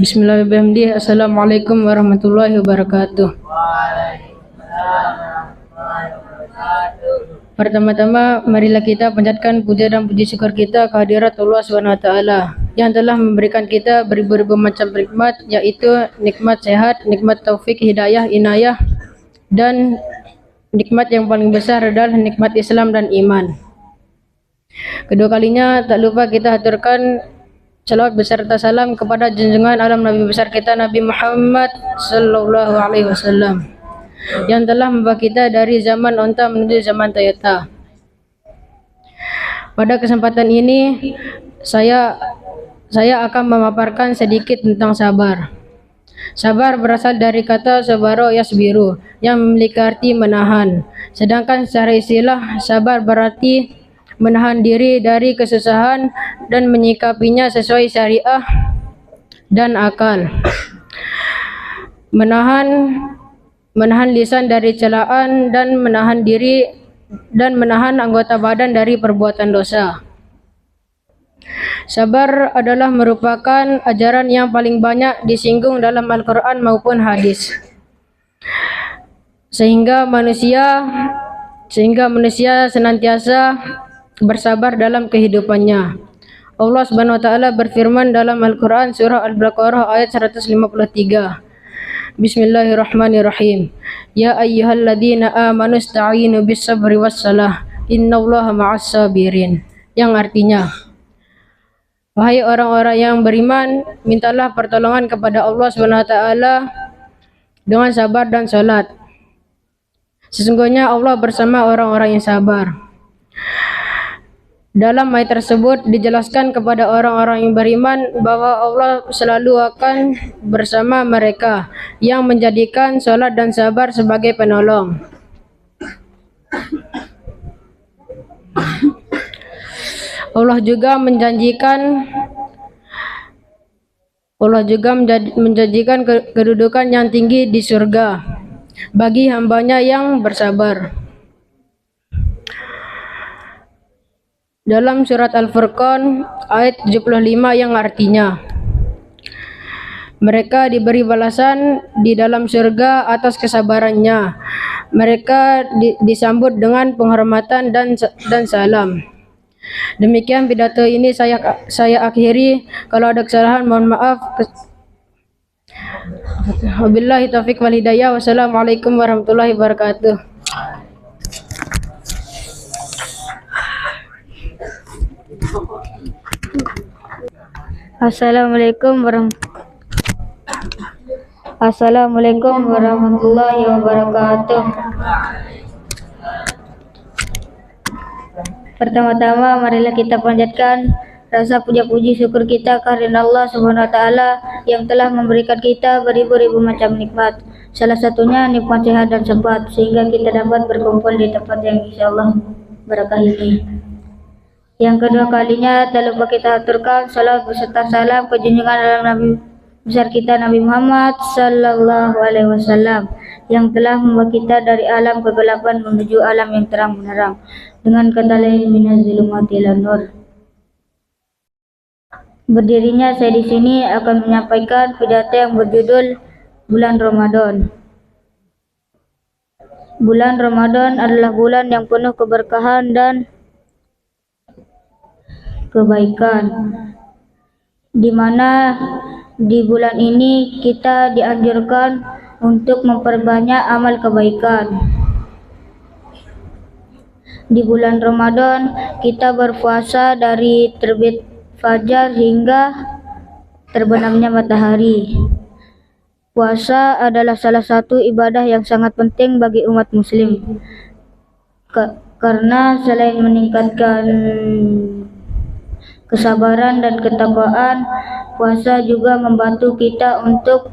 Bismillahirrahmanirrahim. Assalamualaikum warahmatullahi wabarakatuh. Pertama-tama, marilah kita panjatkan puja dan puji syukur kita kehadirat Allah Subhanahu wa taala yang telah memberikan kita beribu-ribu macam nikmat, yaitu nikmat sehat, nikmat taufik, hidayah, inayah, dan nikmat yang paling besar adalah nikmat Islam dan iman. Kedua kalinya tak lupa kita aturkan salawat beserta salam kepada junjungan alam Nabi besar kita Nabi Muhammad sallallahu alaihi wasallam yang telah membawa kita dari zaman onta menuju zaman Toyota. Pada kesempatan ini saya akan memaparkan sedikit tentang sabar. Sabar berasal dari kata sabaro yasbiru yang memiliki arti menahan. Sedangkan secara istilah sabar berarti menahan diri dari kesusahan dan menyikapinya sesuai syariah dan akal. Menahan lisan dari celaan dan menahan diri dan menahan anggota badan dari perbuatan dosa. Sabar adalah merupakan ajaran yang paling banyak disinggung dalam Al-Quran maupun hadis. Sehingga manusia senantiasa bersabar dalam kehidupannya. Allah Subhanahu wa taala berfirman dalam Al-Quran surah Al-Baqarah ayat 153. Bismillahirrahmanirrahim. Ya ayyuhalladzina amanu ista'inu bis-sabri was-salah. Innallaha ma'as sabirin. Yang artinya, wahai orang-orang yang beriman, mintalah pertolongan kepada Allah Subhanahu wa taala dengan sabar dan salat. Sesungguhnya Allah bersama orang-orang yang sabar. Dalam ayat tersebut dijelaskan kepada orang-orang yang beriman bahwa Allah selalu akan bersama mereka yang menjadikan salat dan sabar sebagai penolong. Allah juga menjanjikan kedudukan yang tinggi di surga bagi hambanya yang bersabar. Dalam surat Al-Furqan ayat 75 yang artinya, mereka diberi balasan di dalam surga atas kesabarannya. Mereka disambut dengan penghormatan dan salam. Demikian pidato ini saya akhiri. Kalau ada kesalahan mohon maaf. Wabillahi taufiq wal hidayah. Wassalamualaikum warahmatullahi wabarakatuh. Assalamualaikum warahmatullahi wabarakatuh. Pertama-tama marilah kita panjatkan rasa puja-puji syukur kita karena Allah Subhanahu wa taala yang telah memberikan kita beribu-ribu macam nikmat. Salah satunya nikmat sehat dan sempat sehingga kita dapat berkumpul di tempat yang insyaallah berkah ini. Yang kedua kalinya tak lupa kita aturkan salawat beserta salam ke junjungan alam Nabi besar kita Nabi Muhammad sallallahu alaihi wasallam yang telah membawa kita dari alam kegelapan menuju alam yang terang benderang dengan kata lain minaz zulumati ilan nur. Berdirinya saya di sini akan menyampaikan pidato yang berjudul Bulan Ramadan. Bulan Ramadan adalah bulan yang penuh keberkahan dan kebaikan, di mana di bulan ini kita dianjurkan untuk memperbanyak amal kebaikan. Di bulan Ramadan kita berpuasa dari terbit fajar hingga terbenamnya matahari. Puasa adalah salah satu ibadah yang sangat penting bagi umat muslim karena selain meningkatkan kesabaran dan ketakwaan, puasa juga membantu kita untuk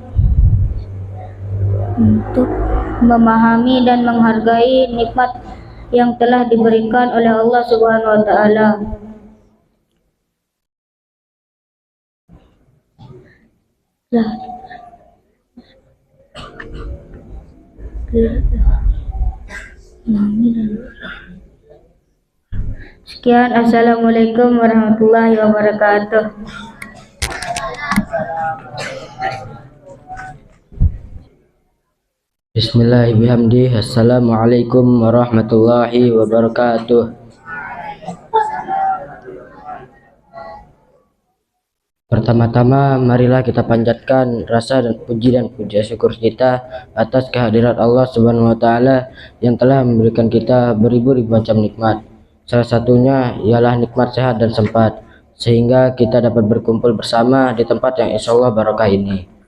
memahami dan menghargai nikmat yang telah diberikan oleh Allah Subhanahu wa taala. Sekian, assalamualaikum warahmatullahi wabarakatuh. Bismillahirrahmanirrahim. Assalamualaikum warahmatullahi wabarakatuh. Pertama-tama marilah kita panjatkan rasa dan puji syukur kita atas kehadirat Allah Subhanahu wa taala yang telah memberikan kita beribu-ribu macam nikmat. Salah satunya ialah nikmat sehat dan sempat, sehingga kita dapat berkumpul bersama di tempat yang insyaallah barokah ini.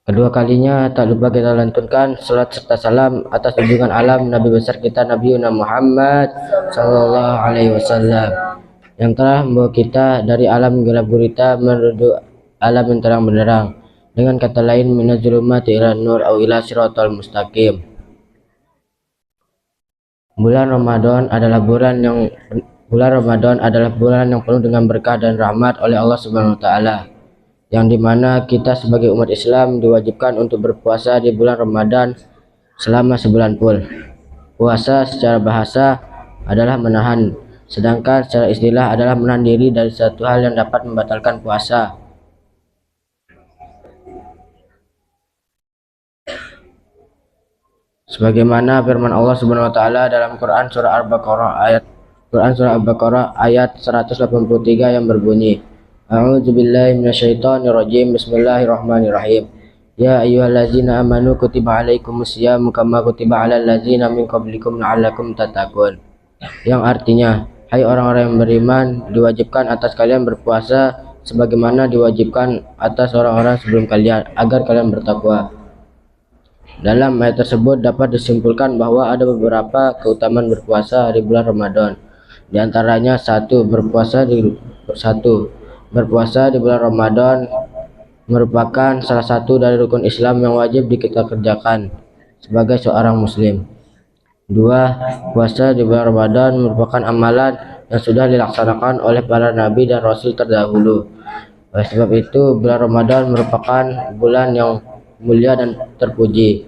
Kedua kalinya tak lupa kita lantunkan salat serta salam atas junjungan alam Nabi besar kita Nabi Muhammad sallallahu alaihi wasallam yang telah membawa kita dari alam gelap gulita menuju alam yang terang benderang, dengan kata lain minaz zulumati ila nur au ila siratal mustaqim. Bulan Ramadan adalah bulan yang penuh dengan berkah dan rahmat oleh Allah Subhanahu wa taala, yang dimana kita sebagai umat Islam diwajibkan untuk berpuasa di bulan Ramadan selama sebulan full. Puasa secara bahasa adalah menahan, sedangkan secara istilah adalah menahan diri dari satu hal yang dapat membatalkan puasa. Sebagaimana firman Allah Subhanahu wa taala dalam Quran surah Al-Baqarah ayat 183 yang berbunyi, A'udzubillahi minasyaitonirrajim. Bismillahirrahmanirrahim. Ya ayyuhallazina amanu kutiba alaikumusyamu kama kutiba alal ladzina min qablikum la'allakum tattaqun. Yang artinya, hai orang-orang yang beriman, diwajibkan atas kalian berpuasa sebagaimana diwajibkan atas orang-orang sebelum kalian agar kalian bertakwa. Dalam ayat tersebut dapat disimpulkan bahwa ada beberapa keutamaan berpuasa di bulan Ramadan. Di antaranya berpuasa di bulan Ramadan merupakan salah satu dari rukun Islam yang wajib kita kerjakan sebagai seorang muslim. 2. Puasa di bulan Ramadan merupakan amalan yang sudah dilaksanakan oleh para nabi dan rasul terdahulu. Oleh sebab itu, bulan Ramadan merupakan bulan yang mulia dan terpuji.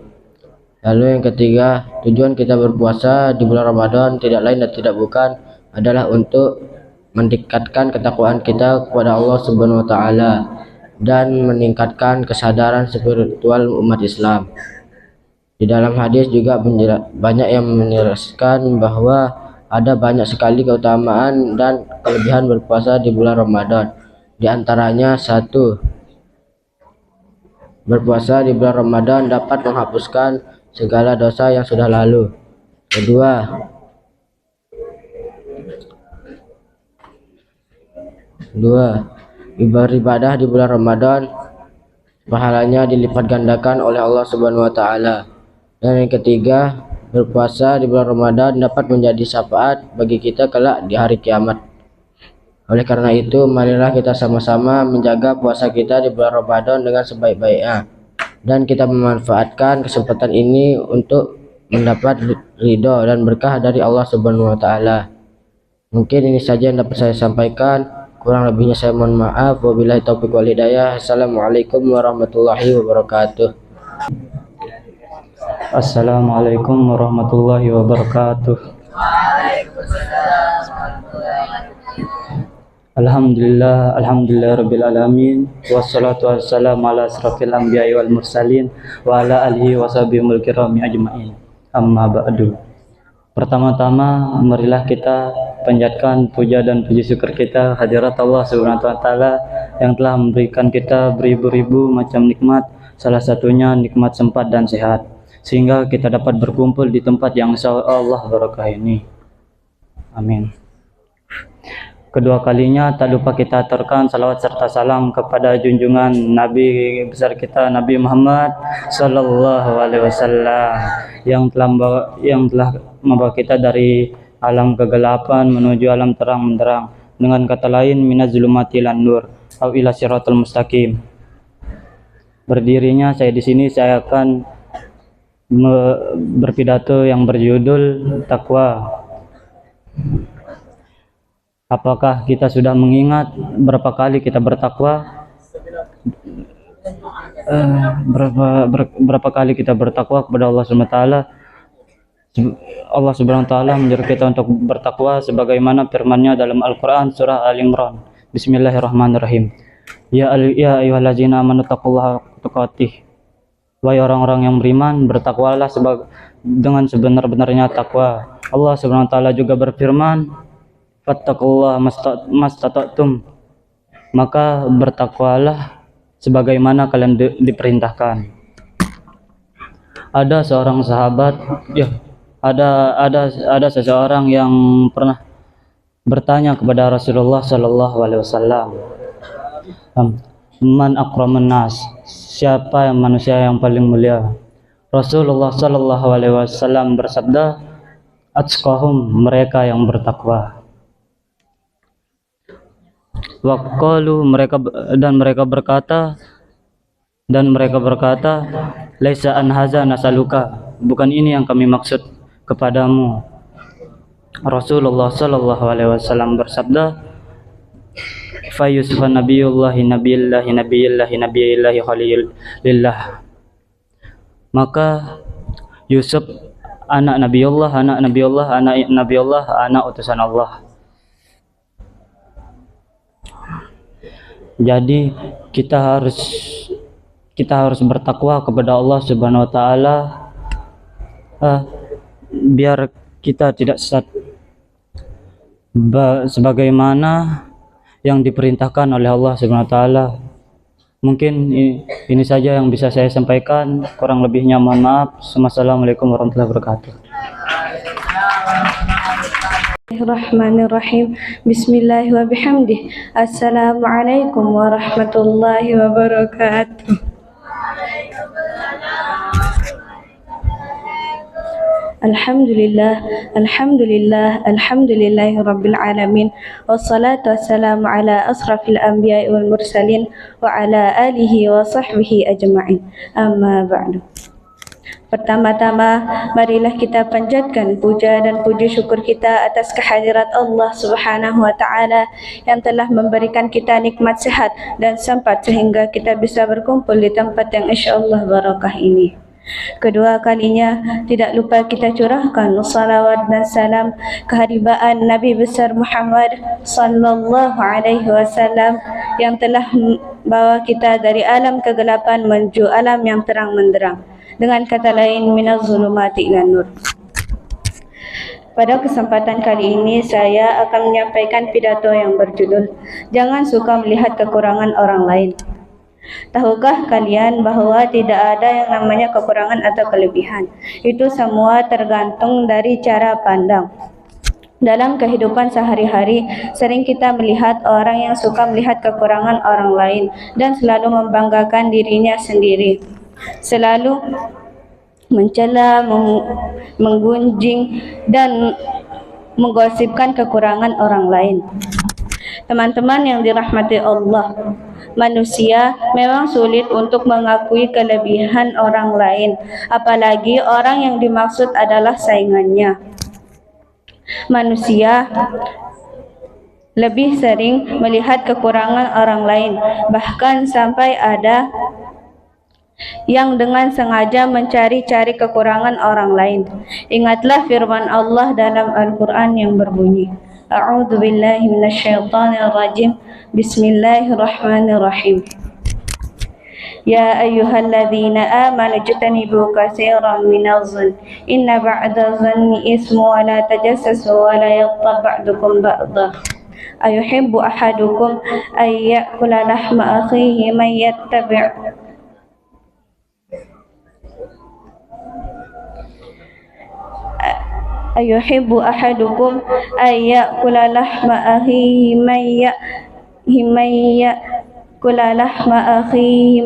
Lalu yang ketiga, tujuan kita berpuasa di bulan Ramadan tidak lain dan tidak bukan adalah untuk meningkatkan ketakwaan kita kepada Allah Subhanahu wa taala dan meningkatkan kesadaran spiritual umat Islam. Di dalam hadis juga banyak yang menjelaskan bahwa ada banyak sekali keutamaan dan kelebihan berpuasa di bulan Ramadan. Di antaranya 1. Berpuasa di bulan Ramadan dapat menghapuskan segala dosa yang sudah lalu. 2. Beribadah di bulan Ramadan pahalanya dilipat gandakan oleh Allah Subhanahu wa taala. Dan yang ketiga, berpuasa di bulan Ramadan dapat menjadi syafaat bagi kita kelak di hari kiamat. Oleh karena itu, marilah kita sama-sama menjaga puasa kita di bulan Ramadan dengan sebaik-baiknya, dan kita memanfaatkan kesempatan ini untuk mendapat ridho dan berkah dari Allah Subhanahu wa taala. Mungkin ini saja yang dapat saya sampaikan. Kurang lebihnya saya mohon maaf. Wabillahi taufiq wal hidayah. Assalamualaikum warahmatullahi wabarakatuh. Assalamualaikum warahmatullahi wabarakatuh. Alhamdulillah rabbil alamin, wassalatu wassalamu ala asrafil anbiya'i wal mursalin wa ala alihi washabihil kirami ajmain. Amma ba'du. Pertama-tama marilah kita panjatkan puja dan puji syukur kita hadirat Allah Subhanahu wa taala yang telah memberikan kita beribu-ribu macam nikmat, salah satunya nikmat sempat dan sehat, sehingga kita dapat berkumpul di tempat yang insyaallah barokah ini. Amin. Kedua kalinya tak lupa kita aturkan salawat serta salam kepada junjungan Nabi besar kita Nabi Muhammad sallallahu alaihi wasallam yang telah membawa kita dari alam kegelapan menuju alam terang benderang, dengan kata lain minaz zulumati ilan nur au ila siratal mustaqim. Berdirinya saya di sini, saya akan berpidato yang berjudul takwa. Apakah kita sudah mengingat berapa kali kita bertakwa? Berapa kali kita bertakwa kepada Allah Subhanahu wa taala? Allah Subhanahu wa taala menyuruh kita untuk bertakwa sebagaimana firman-Nya dalam Al-Qur'an surah Al-Imran. Bismillahirrahmanirrahim. Ya ayyuhallazina amanu taqullaha haqqa tuqatih Wahai orang-orang yang beriman, bertakwalah dengan sebenar-benarnya takwa. Allah Subhanahu wa taala juga berfirman, "Fattaqullaha mastata'tum." Maka bertakwalah sebagaimana kalian diperintahkan. Ada seorang sahabat, ada seseorang yang pernah bertanya kepada Rasulullah sallallahu alaihi wasallam, "Man akraman nas?" Siapa yang manusia yang paling mulia? Rasulullah sallallahu alaihi wasallam bersabda, "Atqahum," mereka yang bertakwa. Waqalu, mereka berkata, "Laisa an haza nasaluka." Bukan ini yang kami maksud kepadamu. Rasulullah sallallahu alaihi wasallam bersabda, "Fa Yusuf nabiyullahi khalilillah." Maka Yusuf anak Nabiullah, anak utusan Allah. Jadi kita harus bertakwa kepada Allah Subhanahu wa taala, biar kita tidak sesat, sebagaimana yang diperintahkan oleh Allah Subhanahu wa taala. Mungkin ini saja yang bisa saya sampaikan, kurang lebihnya mohon maaf. Wassalamualaikum warahmatullahi wabarakatuh. Bismillahirrahmanirrahim. Bismillahi wa bihamdih. Assalamualaikum warahmatullahi wabarakatuh. Alhamdulillahi rabbil alamin. Wassalatu wassalamu ala asrafil anbiya'i wal mursalin wa ala alihi wa sahbihi ajma'in. Amma ba'du. Pertama-tama, marilah kita panjatkan puja dan puji syukur kita atas kehadirat Allah Subhanahu wa taala yang telah memberikan kita nikmat sehat dan sempat sehingga kita bisa berkumpul di tempat yang insyaallah barakah ini. Kedua kalinya, tidak lupa kita curahkan salawat dan salam keharibaan Nabi besar Muhammad sallallahu alaihi wasallam yang telah membawa kita dari alam kegelapan menuju alam yang terang menderang. Dengan kata lain, minaz zulumati ilan nur. Pada kesempatan kali ini saya akan menyampaikan pidato yang berjudul "Jangan suka melihat kekurangan orang lain". Tahukah kalian bahwa tidak ada yang namanya kekurangan atau kelebihan? Itu semua tergantung dari cara pandang. Dalam kehidupan sehari-hari, sering kita melihat orang yang suka melihat kekurangan orang lain dan selalu membanggakan dirinya sendiri. Selalu mencela, menggunjing, dan menggosipkan kekurangan orang lain. Teman-teman yang dirahmati Allah, manusia memang sulit untuk mengakui kelebihan orang lain, apalagi orang yang dimaksud adalah saingannya. Manusia lebih sering melihat kekurangan orang lain, bahkan sampai ada yang dengan sengaja mencari-cari kekurangan orang lain. Ingatlah firman Allah dalam Al-Quran yang berbunyi, A'udzu billahi minasyaitonir rajim. Bismillahirrahmanirrahim. Ya ayyuhalladzina amanu ijtanibu katsiran minadh dhann inna ba'da dhanni ismu wa la tajassasu wa la yaghtab ba'dukum ba'dha. Ayuhibbu ahadukum ay ya'kula lahma akhihi man yattabi' Ayuhibbu ahadukum ay ya'kula lahma akhihi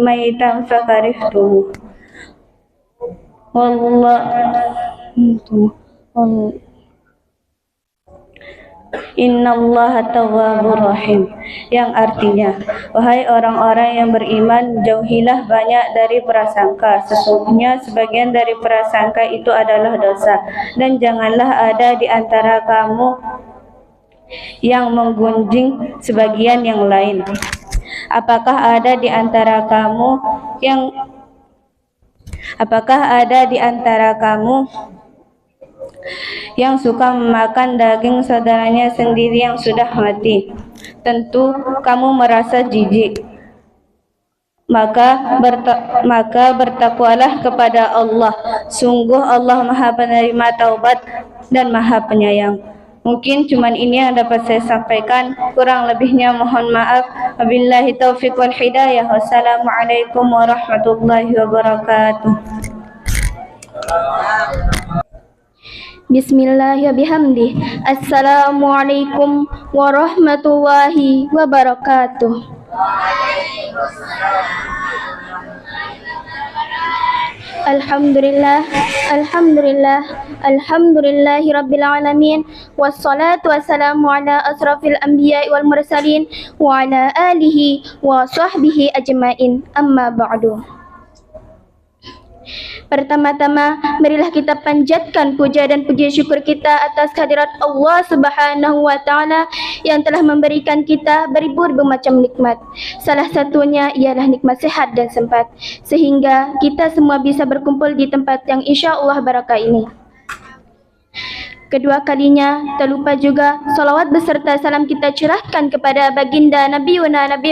maitan fakarihtumu. Innallaha tawwabur rahim, yang artinya, wahai orang-orang yang beriman, jauhilah banyak dari prasangka. Sesungguhnya sebagian dari prasangka itu adalah dosa, dan janganlah ada di antara kamu yang menggunjing sebagian yang lain. Apakah ada di antara kamu yang suka memakan daging saudaranya sendiri yang sudah mati? Tentu kamu merasa jijik. maka bertakwalah kepada Allah. Sungguh Allah Maha Penerima taubat dan Maha Penyayang. Mungkin cuman ini yang dapat saya sampaikan, kurang lebihnya mohon maaf. Wabillahi taufiq wal hidayah. Wassalamualaikum warahmatullahi wabarakatuh. Bismillahirrahmanirrahim. Assalamualaikum warahmatullahi wabarakatuh. Alhamdulillah, alhamdulillahi rabbil alamin. Wassalatu wassalamu ala asrafil anbiya'i wal mursalin wa ala alihi wa sahbihi ajma'in. Amma ba'du. Pertama-tama, marilah kita panjatkan puja dan puji syukur kita atas kehadirat Allah Subhanahu wa Ta'ala yang telah memberikan kita beribu-ribu macam nikmat. Salah satunya ialah nikmat sehat dan sempat, sehingga kita semua bisa berkumpul di tempat yang insya Allah barakah ini. Kedua kalinya, tak lupa juga salawat beserta salam kita curahkan kepada baginda Nabi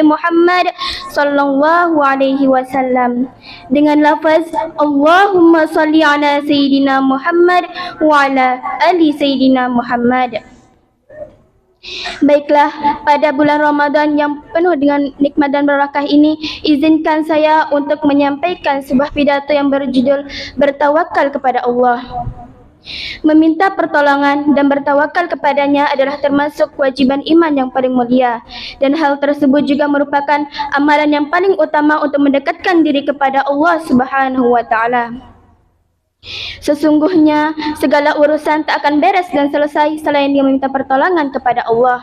Muhammad sallallahu alaihi wasallam dengan lafaz Allahumma salli ala Sayyidina Muhammad wa ala ali Sayyidina Muhammad. Baiklah, pada bulan Ramadan yang penuh dengan nikmat dan barakah ini, izinkan saya untuk menyampaikan sebuah pidato yang berjudul Bertawakal kepada Allah. Meminta pertolongan dan bertawakal kepadanya adalah termasuk kewajiban iman yang paling mulia, dan hal tersebut juga merupakan amalan yang paling utama untuk mendekatkan diri kepada Allah Subhanahu wa Ta'ala. Sesungguhnya segala urusan tak akan beres dan selesai selain dia meminta pertolongan kepada Allah,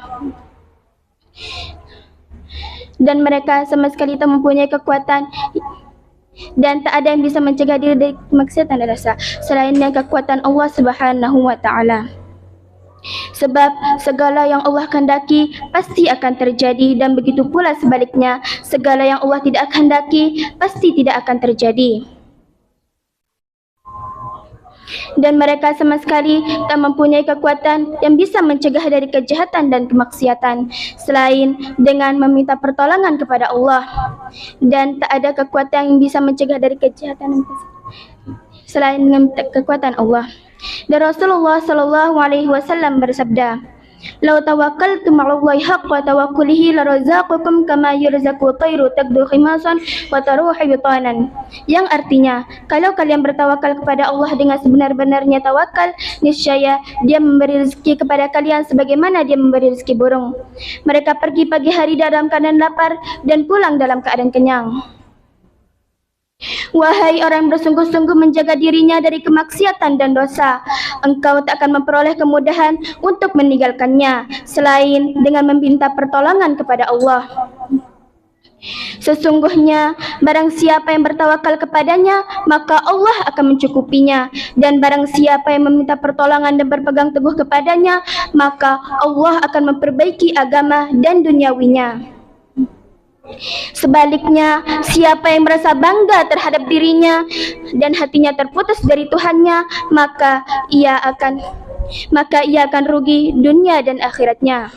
dan mereka sama sekali tak mempunyai kekuatan dan tak ada yang bisa mencegah diri dari kemaksiatan dan dosa selain dengan kekuatan Allah Subhanahu wa Ta'ala. Sebab segala yang Allah kehendaki pasti akan terjadi, dan begitu pula sebaliknya, segala yang Allah tidak kehendaki pasti tidak akan terjadi. Dan mereka sama sekali tak mempunyai kekuatan yang bisa mencegah dari kejahatan dan kemaksiatan selain dengan meminta pertolongan kepada Allah, dan tak ada kekuatan yang bisa mencegah dari kejahatan dan selain dengan kekuatan Allah. Dan Rasulullah sallallahu alaihi wasallam bersabda, "Lau tawakkaltum 'ala Allahi haqqa tawakkulihi larazaqakum kama yurzaqu tayru taqdu khimasan wa taruhu bitanan." Yang artinya, kalau kalian bertawakal kepada Allah dengan sebenar-benarnya tawakal, niscaya Dia memberi rezeki kepada kalian sebagaimana Dia memberi rezeki burung. Mereka pergi pagi hari dalam keadaan lapar dan pulang dalam keadaan kenyang. Wahai orang yang bersungguh-sungguh menjaga dirinya dari kemaksiatan dan dosa, engkau tak akan memperoleh kemudahan untuk meninggalkannya selain dengan meminta pertolongan kepada Allah. Sesungguhnya barang siapa yang bertawakal kepadanya, maka Allah akan mencukupinya, dan barang siapa yang meminta pertolongan dan berpegang teguh kepadanya, maka Allah akan memperbaiki agama dan duniawinya. Sebaliknya, siapa yang merasa bangga terhadap dirinya dan hatinya terputus dari Tuhannya, maka ia akan rugi dunia dan akhiratnya.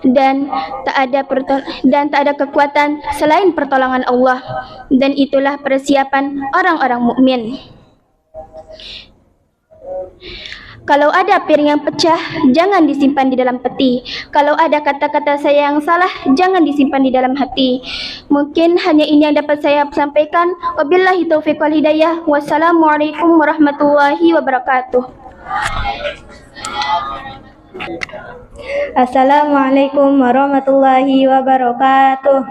Dan tak ada kekuatan selain pertolongan Allah, dan itulah persiapan orang-orang mukmin. Kalau ada piring yang pecah, jangan disimpan di dalam peti. Kalau ada kata-kata saya yang salah, jangan disimpan di dalam hati. Mungkin hanya ini yang dapat saya sampaikan. Wabillahi taufiq wal hidayah. Wassalamualaikum warahmatullahi wabarakatuh. Assalamualaikum warahmatullahi wabarakatuh.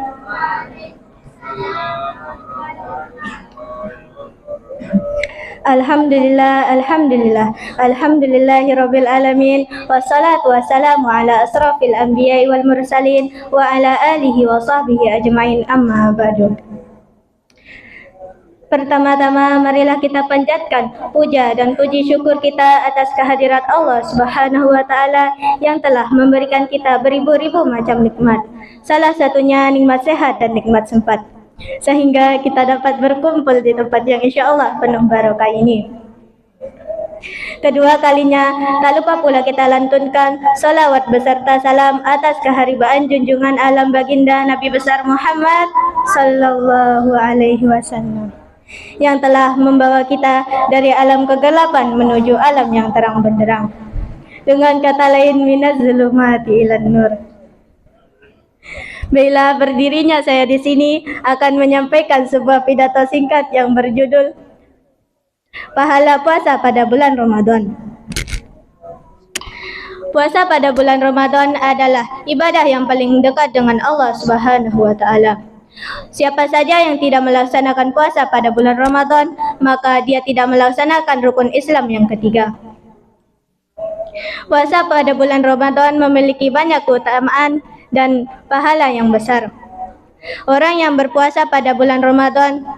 Alhamdulillahirabbil alamin, wassalatu wassalamu ala asrafil anbiya'i wal mursalin wa ala alihi wa sahbihi ajma'in. Amma ba'du. Pertama-tama, marilah kita panjatkan puja dan puji syukur kita atas kehadirat Allah Subhanahu wa Ta'ala yang telah memberikan kita beribu-ribu macam nikmat. Salah satunya nikmat sehat dan nikmat sempat, sehingga kita dapat berkumpul di tempat yang insya Allah penuh barokah ini. Kedua kalinya, tak lupa pula kita lantunkan salawat beserta salam atas keharibaan junjungan alam baginda Nabi besar Muhammad sallallahu alaihi wasallam yang telah membawa kita dari alam kegelapan menuju alam yang terang benderang. Dengan kata lain, minaz zulumati ilan nur. Bila berdirinya saya di sini akan menyampaikan sebuah pidato singkat yang berjudul Pahala puasa pada bulan Ramadan. Puasa pada bulan Ramadan adalah ibadah yang paling dekat dengan Allah Subhanahu wa taala. Siapa saja yang tidak melaksanakan puasa pada bulan Ramadan, maka dia tidak melaksanakan rukun Islam yang ketiga. Puasa pada bulan Ramadan memiliki banyak keutamaan dan pahala yang besar. Orang yang berpuasa pada bulan Ramadan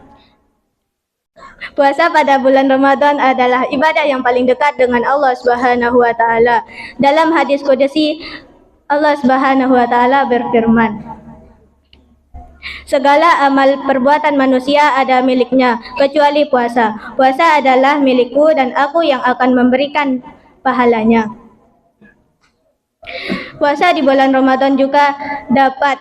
adalah ibadah yang paling dekat dengan Allah Subhanahu wa taala. Dalam hadis qudsi, Allah Subhanahu wa taala berfirman, segala amal perbuatan manusia ada miliknya kecuali puasa. Puasa adalah milikku dan aku yang akan memberikan pahalanya. Puasa di bulan Ramadan juga dapat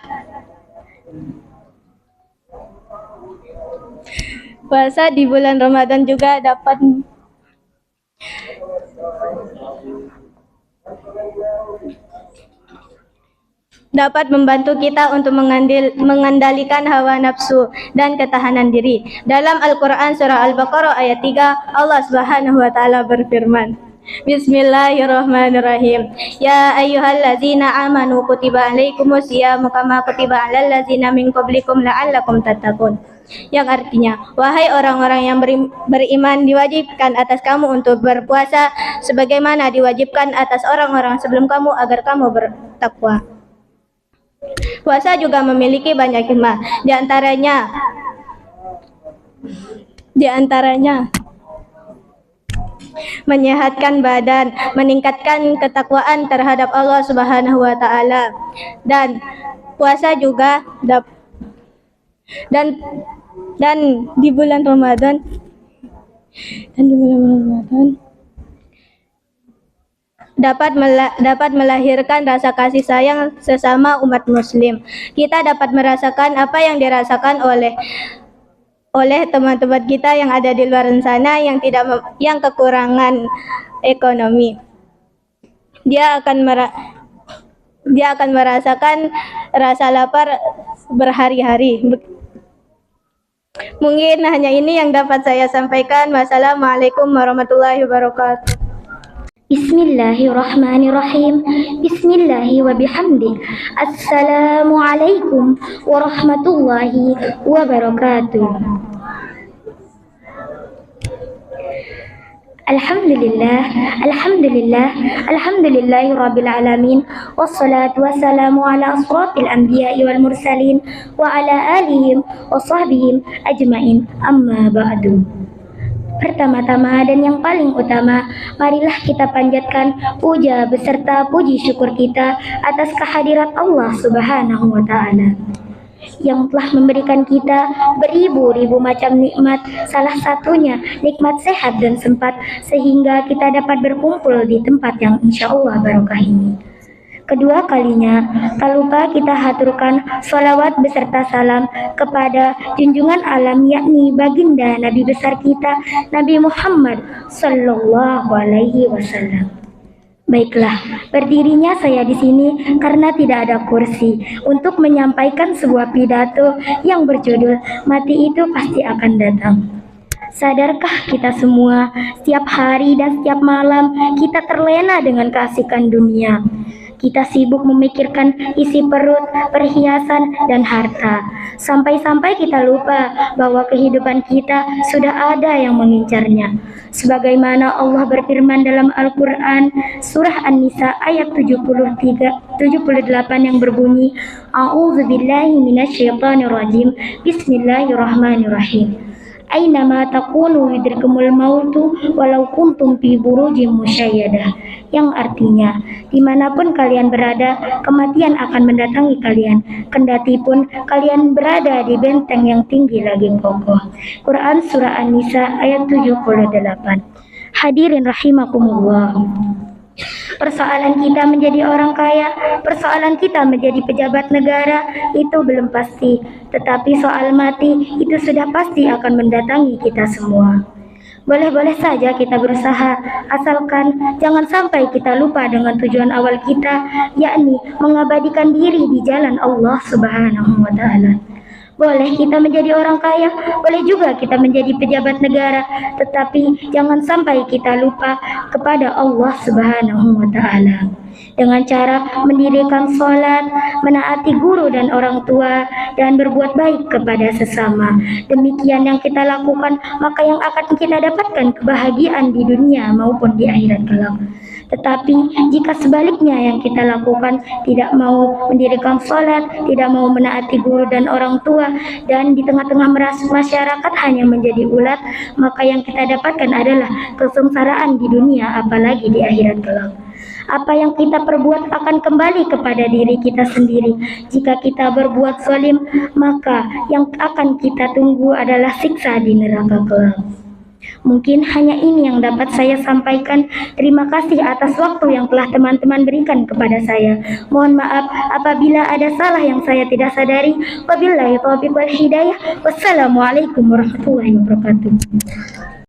membantu kita untuk mengendalikan hawa nafsu dan ketahanan diri. Dalam Al-Quran surah Al-Baqarah ayat 3, Allah Subhanahu wa taala berfirman, Bismillahirrahmanirrahim. Ya ayyuhallazina amanu kutiba alaikumus syiyamu kama kutiba alal ladzina min qablikum la'allakum tattaqun. Yang artinya, wahai orang-orang yang beriman, diwajibkan atas kamu untuk berpuasa sebagaimana diwajibkan atas orang-orang sebelum kamu agar kamu bertakwa. Puasa juga memiliki banyak hikmah. Di antaranya menyehatkan badan, meningkatkan ketakwaan terhadap Allah Subhanahu wa taala. Dan puasa juga dan di bulan Ramadan dapat melahirkan rasa kasih sayang sesama umat muslim. Kita dapat merasakan apa yang dirasakan oleh teman-teman kita yang ada di luar sana yang kekurangan ekonomi. Dia akan merasakan rasa lapar berhari-hari. Mungkin hanya ini yang dapat saya sampaikan. Wassalamualaikum warahmatullahi wabarakatuh. Bismillahirrahmanirrahim. Bismillahi wa bihamdi. Assalamualaikum warahmatullahi wabarakatuh. Alhamdulillahi rabbil alamin. Wassalatu wassalamu ala asrafil anbiya'i wal mursalin wa ala alihim wa sahbihim ajmain, amma ba'du. Pertama-tama dan yang paling utama, marilah kita panjatkan puja beserta puji syukur kita atas kehadirat Allah Subhanahu wa taala yang telah memberikan kita beribu-ribu macam nikmat, salah satunya nikmat sehat dan sempat sehingga kita dapat berkumpul di tempat yang insya Allah barokah ini. Kedua kalinya, tak lupa kita haturkan salawat beserta salam kepada junjungan alam, yakni baginda Nabi besar kita, Nabi Muhammad sallallahu alaihi wasallam. Baiklah, berdirinya saya di sini karena tidak ada kursi untuk menyampaikan sebuah pidato yang berjudul Mati itu pasti akan datang. Sadarkah kita semua, setiap hari dan setiap malam kita terlena dengan keasikan dunia. Kita sibuk memikirkan isi perut, perhiasan, dan harta. Sampai-sampai kita lupa bahwa kehidupan kita sudah ada yang mengincarnya. Sebagaimana Allah berfirman dalam Al-Quran, surah An-Nisa ayat 78 yang berbunyi, A'udzubillahi minasyaitonirrajim, Bismillahirrahmanirrahim. Aynama takunu yudrikumul mautu walau kuntum fi burujim musayyadah, yang artinya dimanapun kalian berada, kematian akan mendatangi kalian, kendati pun kalian berada di benteng yang tinggi lagi kokoh. Quran surah An-Nisa ayat 78. Hadirin rahimakumullah. Persoalan kita menjadi orang kaya, persoalan kita menjadi pejabat negara itu belum pasti, tetapi soal mati itu sudah pasti akan mendatangi kita semua. Boleh-boleh saja kita berusaha, asalkan jangan sampai kita lupa dengan tujuan awal kita, yakni mengabadikan diri di jalan Allah Subhanahu wa Ta'ala. Boleh kita menjadi orang kaya, boleh juga kita menjadi pejabat negara, tetapi jangan sampai kita lupa kepada Allah Subhanahu wa Ta'ala. Dengan cara mendirikan sholat, menaati guru dan orang tua, dan berbuat baik kepada sesama. Demikian yang kita lakukan, maka yang akan kita dapatkan kebahagiaan di dunia maupun di akhirat kelak. Tetapi jika sebaliknya yang kita lakukan tidak mau mendirikan sholat, tidak mau menaati guru dan orang tua, dan di tengah-tengah masyarakat hanya menjadi ulat, maka yang kita dapatkan adalah kesengsaraan di dunia apalagi di akhirat kelak. Apa yang kita perbuat akan kembali kepada diri kita sendiri. Jika kita berbuat zalim, maka yang akan kita tunggu adalah siksa di neraka kelak. Mungkin hanya ini yang dapat saya sampaikan. Terima kasih atas waktu yang telah teman-teman berikan kepada saya. Mohon maaf apabila ada salah yang saya tidak sadari. Wabillahi taufiq wal hidayah. Wassalamualaikum warahmatullahi wabarakatuh.